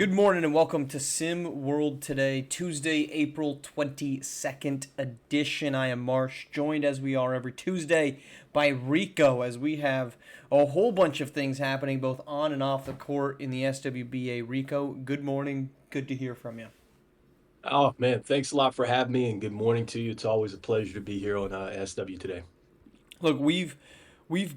Good morning and welcome to SimWorld today, Tuesday, April 22nd edition. I am Marsh, joined as we are every Tuesday by Rico, as we have a whole bunch of things happening both on and off the court in the SWBA. Rico, good morning. Good to hear from you. Oh man, thanks a lot for having me, and good morning to you. It's always a pleasure to be here on SW today. Look, we've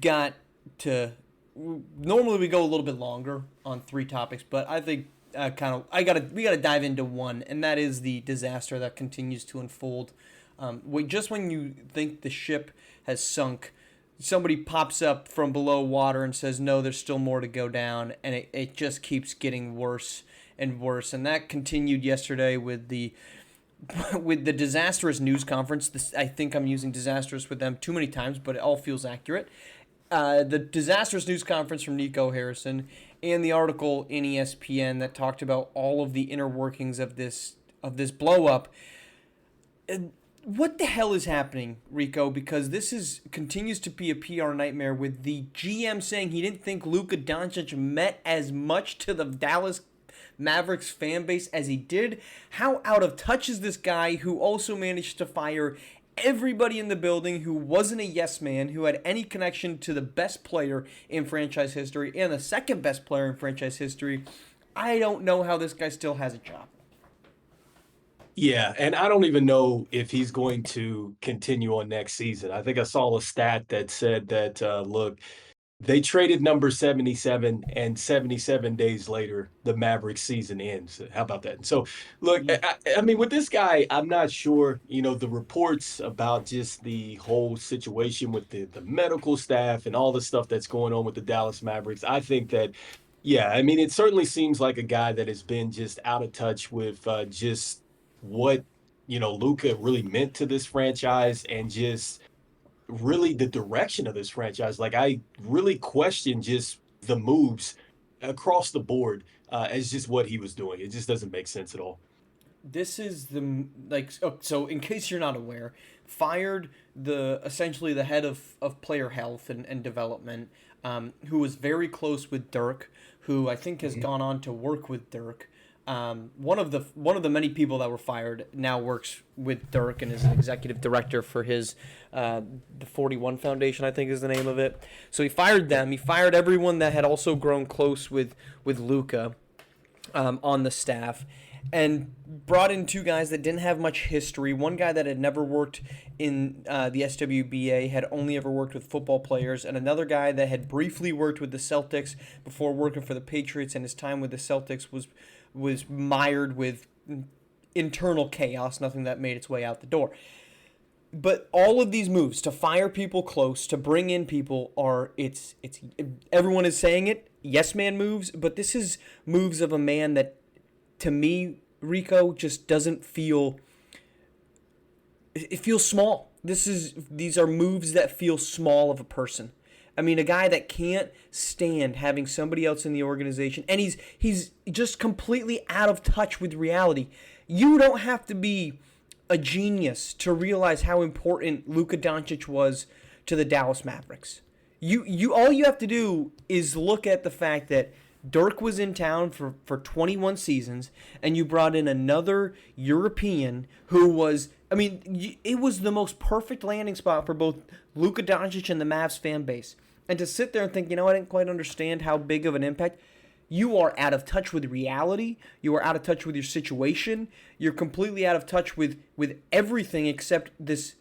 got to normally we go a little bit longer on three topics, but I think we gotta dive into one, and that is the disaster that continues to unfold. Just when you think the ship has sunk, somebody pops up from below water and says, "No, there's still more to go down," and it just keeps getting worse and worse. And that continued yesterday with the disastrous news conference. I think I'm using disastrous with them too many times, but it all feels accurate. The disastrous news conference from Nico Harrison and the article in ESPN that talked about all of the inner workings of this blow up. What the hell is happening, Rico? Because continues to be a PR nightmare with the GM saying he didn't think Luka Doncic meant as much to the Dallas Mavericks fan base as he did. How out of touch is this guy who also managed to fire everybody in the building who wasn't a yes man, who had any connection to the best player in franchise history and the second best player in franchise history? I don't know how this guy still has a job. Yeah, and I don't even know if he's going to continue on next season. I think I saw a stat that said that look, they traded number 77, and 77 days later, the Mavericks season ends. How about that? And so, look, I mean, with this guy, I'm not sure, the reports about just the whole situation with the medical staff and all the stuff that's going on with the Dallas Mavericks. I think that, yeah, I mean, it certainly seems like a guy that has been just out of touch with just what, Luka really meant to this franchise and just really the direction of this franchise. Like I really question just the moves across the board as just what he was doing. It just doesn't make sense at all. This is so in case you're not aware, fired the essentially the head of player health and development, who was very close with Dirk, who I think has gone on to work with Dirk. One of the many people that were fired now works with Dirk and is an executive director for his the 41 Foundation, I think is the name of it. So he fired them. He fired everyone that had also grown close with Luka on the staff, and brought in two guys that didn't have much history. One guy that had never worked in the SWBA, had only ever worked with football players, and another guy that had briefly worked with the Celtics before working for the Patriots, and his time with the Celtics was mired with internal chaos, nothing that made its way out the door. But all of these moves to fire people close, to bring in people it's everyone is saying it, yes man moves, but this is moves of a man that, to me, Rico, just doesn't feel, it feels small. These are moves that feel small of a person. I mean, a guy that can't stand having somebody else in the organization, and he's just completely out of touch with reality. You don't have to be a genius to realize how important Luka Doncic was to the Dallas Mavericks. You all you have to do is look at the fact that Dirk was in town for 21 seasons, and you brought in another European who was, I mean, it was the most perfect landing spot for both Luka Doncic and the Mavs fan base. And to sit there and think, I didn't quite understand how big of an impact, you are out of touch with reality. You are out of touch with your situation. You're completely out of touch with everything except this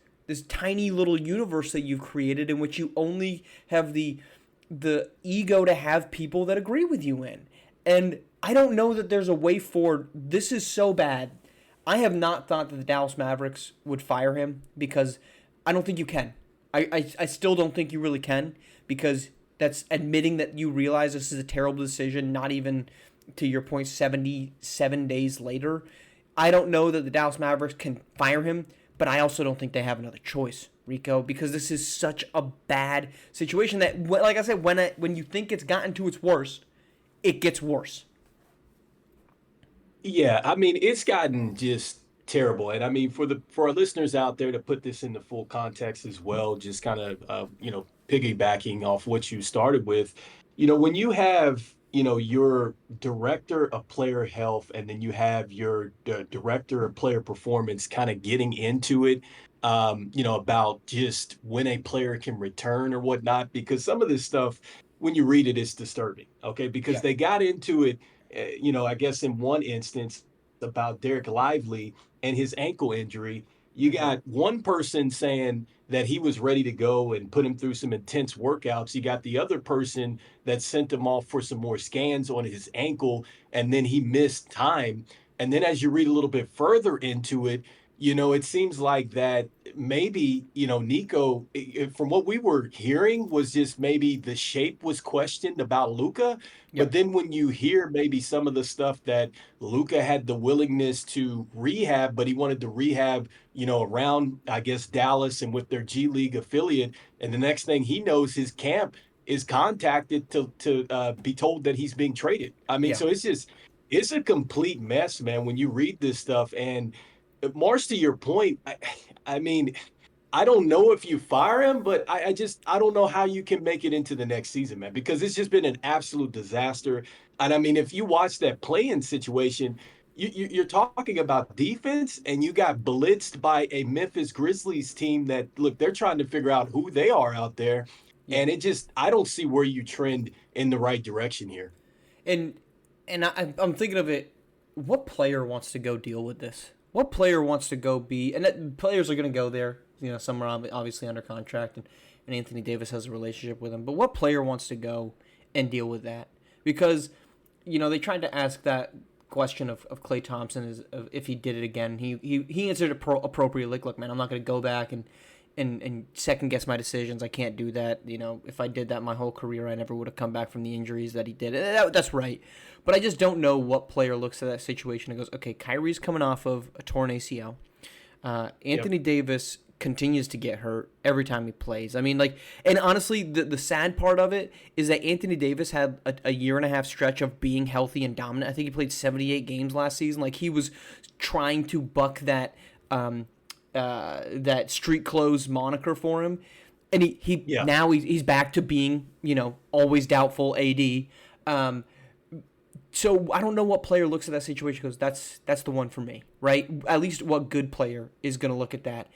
tiny little universe that you've created, in which you only have the ego to have people that agree with you in. And I don't know that there's a way forward. This is so bad. I have not thought that the Dallas Mavericks would fire him, because I don't think you can. I still don't think you really can, because that's admitting that you realize this is a terrible decision, not even, to your point, 77 days later. I don't know that the Dallas Mavericks can fire him, but I also don't think they have another choice, Rico, because this is such a bad situation that, like I said, when you think it's gotten to its worst, it gets worse. Yeah, I mean, it's gotten just terrible. And I mean, for our listeners out there, to put this into full context as well, just kind of piggybacking off what you started with, when you have your director of player health, and then you have your director of player performance kind of getting into it, about just when a player can return or whatnot, because some of this stuff, when you read it, it's disturbing. Okay. Because Yeah. they got into it, I guess in one instance about Derek Lively and his ankle injury. You got one person saying that he was ready to go and put him through some intense workouts. You got the other person that sent him off for some more scans on his ankle, and then he missed time. And then as you read a little bit further into it, it seems like that maybe, Nico, from what we were hearing, was just maybe the shape was questioned about Luca. But Yep. then when you hear maybe some of the stuff that Luca had the willingness to rehab, but he wanted to rehab, around, I guess, Dallas and with their G League affiliate. And the next thing he knows, his camp is contacted to be told that he's being traded. I mean, Yeah. so it's a complete mess, man, when you read this stuff. And Mars, to your point, I mean, I don't know if you fire him, but I don't know how you can make it into the next season, man, because it's just been an absolute disaster. And I mean, if you watch that play-in situation, you're talking about defense, and you got blitzed by a Memphis Grizzlies team that, look, they're trying to figure out who they are out there. Yeah. And I don't see where you trend in the right direction here. And I'm thinking of it. What player wants to go deal with this? What player wants to go be? And players are going to go there. Some are obviously under contract, and Anthony Davis has a relationship with him. But what player wants to go and deal with that? Because they tried to ask that question of Klay Thompson if he did it again. He answered appropriately. Like, look, man, I'm not going to go back and second guess my decisions. I can't do that. If I did that my whole career, I never would have come back from the injuries that he did. That's right. But I just don't know what player looks at that situation and goes, okay, Kyrie's coming off of a torn ACL. Anthony Davis continues to get hurt every time he plays. I mean, and honestly, the sad part of it is that Anthony Davis had a year and a half stretch of being healthy and dominant. I think he played 78 games last season. Like, he was trying to buck that that street clothes moniker for him, and now he's back to being always doubtful AD. So I don't know what player looks at that situation and goes, that's the one for me, right? At least what good player is going to look at that.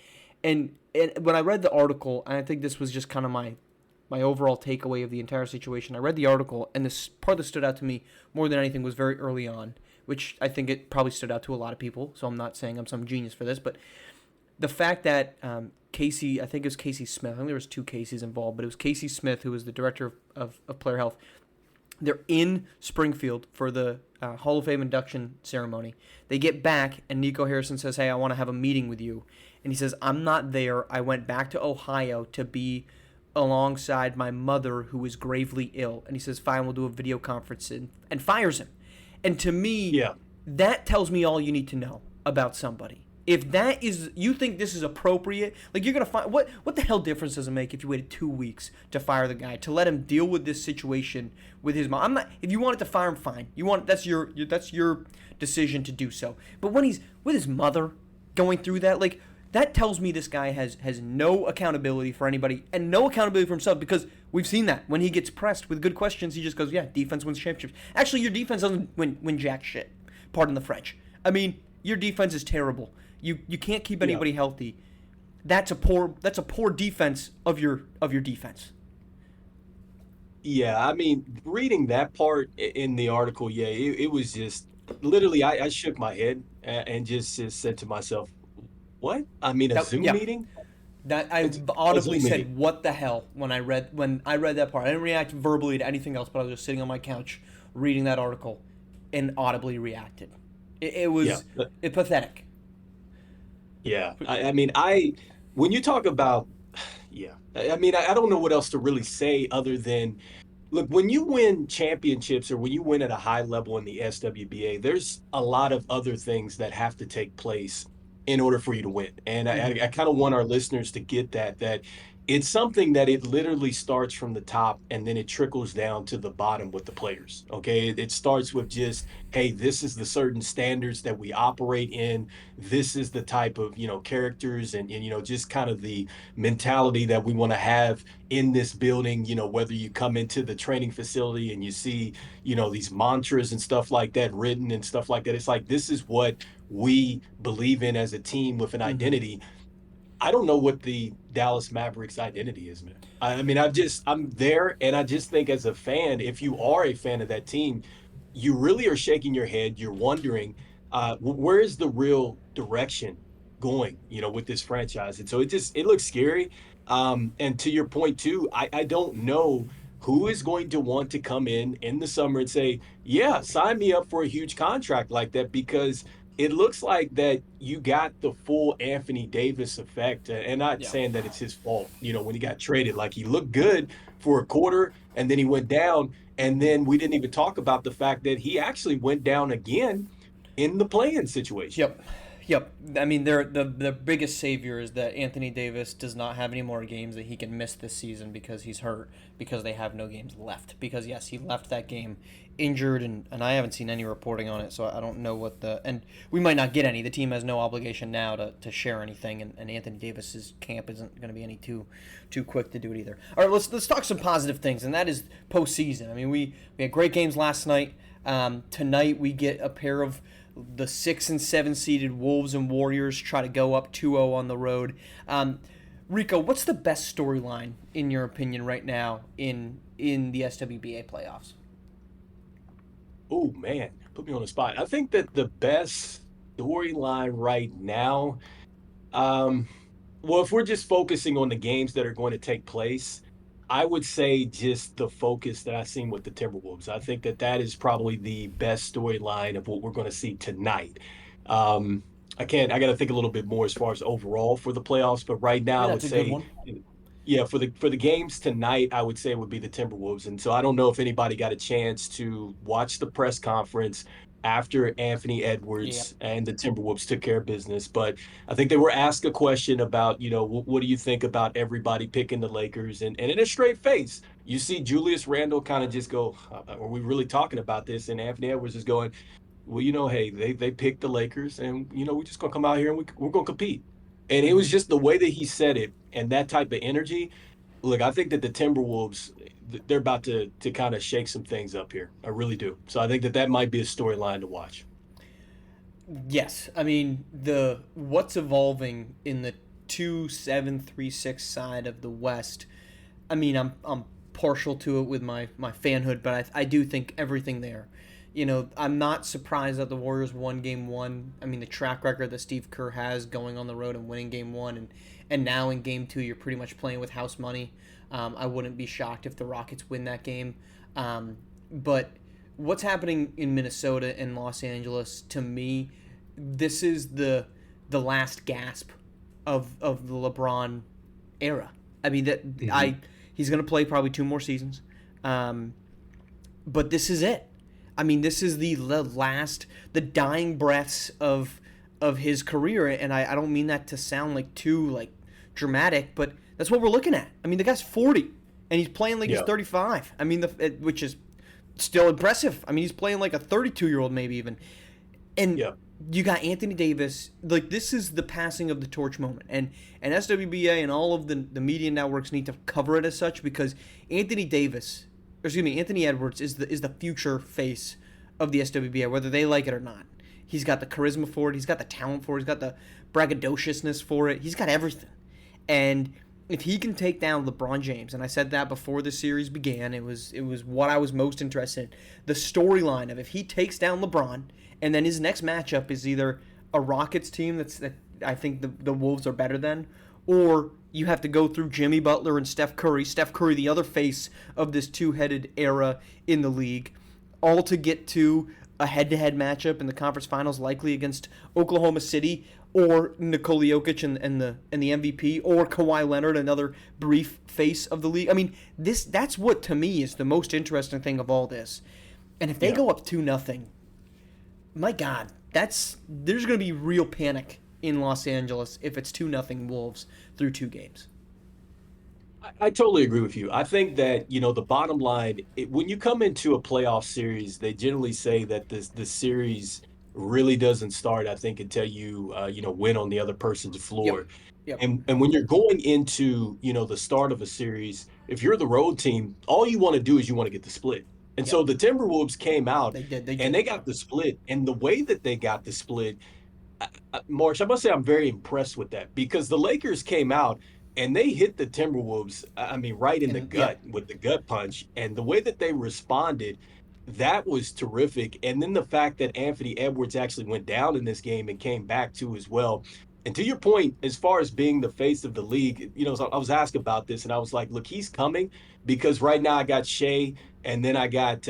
And when I read the article, and I think this was just kind of my overall takeaway of the entire situation, I read the article, and this part that stood out to me more than anything was very early on, which I think it probably stood out to a lot of people, so I'm not saying I'm some genius for this, but the fact that Casey, I think it was Casey Smith, I think there was two Caseys involved, but it was Casey Smith, who was the director of player health. They're in Springfield for the Hall of Fame induction ceremony. They get back, and Nico Harrison says, hey, I want to have a meeting with you. And he says, I'm not there. I went back to Ohio to be alongside my mother, who is gravely ill. And he says, fine, we'll do a video conference, and fires him. And to me, that tells me all you need to know about somebody. If that is, you think this is appropriate, like, you're going to find, what the hell difference does it make if you waited 2 weeks to fire the guy, to let him deal with this situation with his mom? If you wanted to fire him, fine. That's your decision to do so. But when he's with his mother going through that, like, that tells me this guy has no accountability for anybody and no accountability for himself, because we've seen that. When he gets pressed with good questions, he just goes, yeah, defense wins championships. Actually, your defense doesn't win jack shit. Pardon the French. I mean, your defense is terrible. You can't keep anybody healthy. That's a poor defense of your defense. Yeah, I mean, reading that part in the article, it was just literally, I shook my head and just said to myself, what? I mean, a Zoom meeting? That I audibly said, "What the hell?" when I read that part. I didn't react verbally to anything else, but I was just sitting on my couch reading that article and audibly reacted. It was pathetic. Yeah, I mean, when you talk about, I mean, I don't know what else to really say other than, look, when you win championships or when you win at a high level in the SWBA, there's a lot of other things that have to take place in order for you to win. And I kind of want our listeners to get that it's something that it literally starts from the top and then it trickles down to the bottom with the players. Okay. It starts with just, hey, this is the certain standards that we operate in. This is the type of, characters and just kind of the mentality that we want to have in this building. Whether you come into the training facility and you see, these mantras and stuff like that written and stuff like that. It's like, this is what we believe in as a team with an Mm-hmm. identity. I don't know what the Dallas Mavericks identity is, man. I mean, I'm there, and I just think as a fan, if you are a fan of that team, you really are shaking your head. You're wondering, where is the real direction going, with this franchise? And so it looks scary. And to your point too, I don't know who is going to want to come in the summer and say, yeah, sign me up for a huge contract like that, because it looks like that you got the full Anthony Davis effect, and not Yeah. saying that it's his fault, when he got traded. Like, he looked good for a quarter and then he went down. And then we didn't even talk about the fact that he actually went down again in the play-in situation. Yep. Yep. I mean, the biggest savior is that Anthony Davis does not have any more games that he can miss this season because he's hurt, because they have no games left. Because, yes, he left that game injured, and I haven't seen any reporting on it, so I don't know what and we might not get any. The team has no obligation now to share anything, and Anthony Davis's camp isn't going to be any too quick to do it either. All right, let's talk some positive things, and that is postseason. I mean, we had great games last night. Tonight we get a pair of the 6 and 7 seeded Wolves and Warriors try to go up 2-0 on the road. Rico, what's the best storyline in your opinion right now in the SWBA playoffs? Oh man, put me on the spot. I think that the best storyline right now, um, well, if we're just focusing on the games that are going to take place, I would say just the focus that I've seen with the Timberwolves. I think that that is probably the best storyline of what we're going to see tonight. Um, I got to think a little bit more as far as overall for the playoffs, but right I now I mean, would that's a good say, one. yeah, for the games tonight, I would say it would be the Timberwolves. And so I don't know if anybody got a chance to watch the press conference after Anthony Yeah. Edwards and the Timberwolves took care of business, but I think they were asked a question about, what do you think about everybody picking the Lakers? And in a straight face, you see Julius Randle kind of just go, are we really talking about this? And Anthony Edwards is going, well, hey, they picked the Lakers, and we're just gonna come out here and we're gonna compete. And it Mm-hmm. was just the way that he said it and that type of energy. Look, I think that the Timberwolves, they're about to kind of shake some things up here. I really do. So I think that that might be a storyline to watch. Yes, I mean the what's evolving in the 2-7-3-6 side of the West. I mean, I'm partial to it with my fanhood, but I do think everything there. I'm not surprised that the Warriors won Game One. I mean, the track record that Steve Kerr has going on the road and winning Game One, and now in Game Two, you're pretty much playing with house money. I wouldn't be shocked if the Rockets win that game. But what's happening in Minnesota and Los Angeles, to me, this is the last gasp of the LeBron era. I mean that Hmm. I he's gonna play probably 2 more seasons, um, but this is it. I mean, this is the last, the dying breaths of his career, and I don't mean that to sound like too like dramatic, but that's what we're looking at. I mean, the guy's 40 and he's playing like he's Yeah. 35. I mean, which is still impressive. I mean, he's playing like a 32-year-old maybe even, and Yeah. you got Anthony Davis. Like, this is the passing of the torch moment, and SWBA and all of the media networks need to cover it as such, because Anthony Davis, or excuse me, Anthony Edwards is the future face of the SWBA, whether they like it or not. He's got the charisma for it. He's got the talent for it. He's got the braggadociousness for it. He's got everything. And if he can take down LeBron James, and I said that before the series began, it was what I was most interested in. The storyline of if he takes down LeBron, and then his next matchup is either a Rockets team that I think the Wolves are better than, or you have to go through Jimmy Butler and Steph Curry. Steph Curry, the other face of this two-headed era in the league, all to get to a head-to-head matchup in the conference finals, likely against Oklahoma City or Nikola Jokic and the MVP, or Kawhi Leonard, another brief face of the league. I mean, that's what to me is the most interesting thing of all this. And if they Yeah. go up 2-0, my God, there's going to be real panic in Los Angeles if it's 2-0 Wolves through 2 games. I totally agree with you. I think that, the bottom line, when you come into a playoff series, they generally say that the series really doesn't start, I think, until you win on the other person's Yep. floor. Yep. And when you're going into, the start of a series, if you're the road team, all you want to do is you want to get the split. And Yep. so the Timberwolves came out They did. They and did. they got the split. And the way that they got the split, Marsh, I must say I'm very impressed with that because the Lakers came out and they hit the Timberwolves, I mean, right in the And yeah. gut with the gut punch. And the way that they responded, that was terrific. And then the fact that Anthony Edwards actually went down in this game and came back too as well. And to your point, as far as being the face of the league, so I was asked about this and I was like, look, he's coming because right now I got Shea and then I got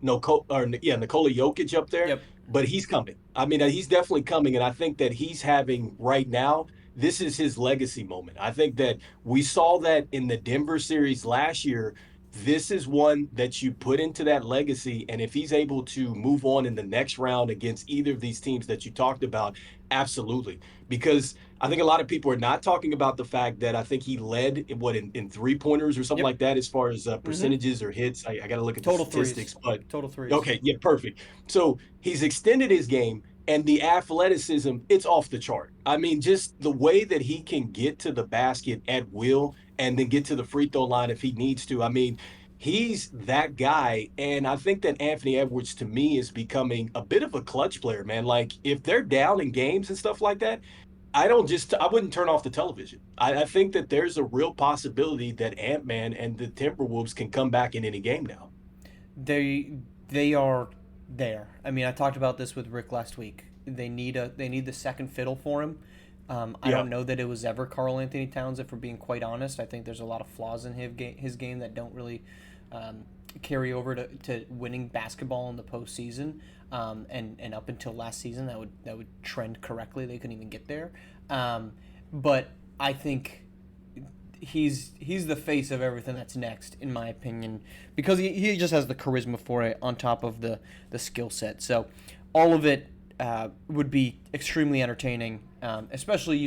no, or yeah, Nikola Jokic up there, Yep. but he's coming. I mean, he's definitely coming, and I think that he's having right now. This is his legacy moment. I think that we saw that in the Denver series last year. This is one that you put into that legacy, and if he's able to move on in the next round against either of these teams that you talked about, absolutely. Because I think a lot of people are not talking about the fact that I think he led in 3-pointers or something Yep. like that as far as Mm-hmm. percentages or hits. I got to look at the Total threes. statistics, but Total threes. okay, yeah, perfect. So he's extended his game and the athleticism, it's off the chart. I mean, just the way that he can get to the basket at will and then get to the free throw line if he needs to. I mean, he's that guy. And I think that Anthony Edwards to me is becoming a bit of a clutch player, man. Like if they're down in games and stuff like that, I wouldn't turn off the television. I think that there's a real possibility that Ant-Man and the Timberwolves can come back in any game now. They they are there. I mean, I talked about this with Rick last week. They need the second fiddle for him. I Yeah. don't know that it was ever Carl Anthony Towns. If we're being quite honest, I think there's a lot of flaws in his game that don't really carry over to winning basketball in the postseason. And up until last season, that would trend correctly. They couldn't even get there. But I think he's the face of everything that's next, in my opinion, because he just has the charisma for it on top of the skill set. So all of it would be extremely entertaining, especially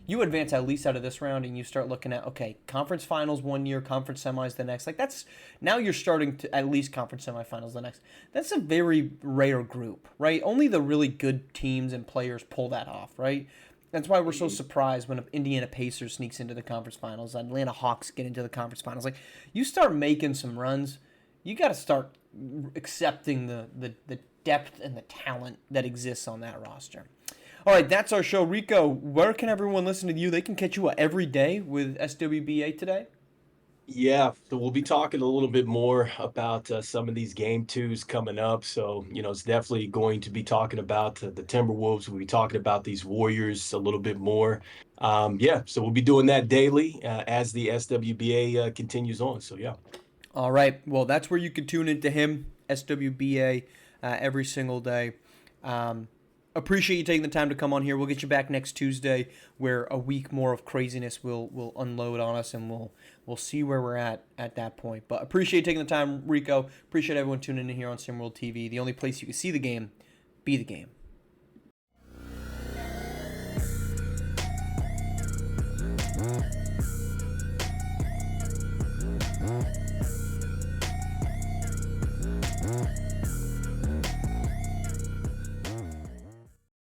you advance at least out of this round and you start looking at, okay, conference finals one year, conference semis the next. Like that's now you're starting to at least conference semifinals the next. That's a very rare group, right? Only the really good teams and players pull that off, right? That's why we're so surprised when Indiana Pacers sneaks into the conference finals, Atlanta Hawks get into the conference finals. Like you start making some runs, you got to start accepting the depth and the talent that exists on that roster. All right, that's our show. Rico, where can everyone listen to you? They can catch you every day with SWBA today. Yeah, so we'll be talking a little bit more about some of these game twos coming up. So, it's definitely going to be talking about the Timberwolves. We'll be talking about these Warriors a little bit more. Yeah, so we'll be doing that daily as the SWBA continues on. So, yeah. All right, well, that's where you can tune into him, SWBA, every single day. Appreciate you taking the time to come on here. We'll get you back next Tuesday, where a week more of craziness will unload on us, and we'll see where we're at that point. But appreciate you taking the time, Rico. Appreciate everyone tuning in here on SimWorld TV, the only place you can see the game, be the game.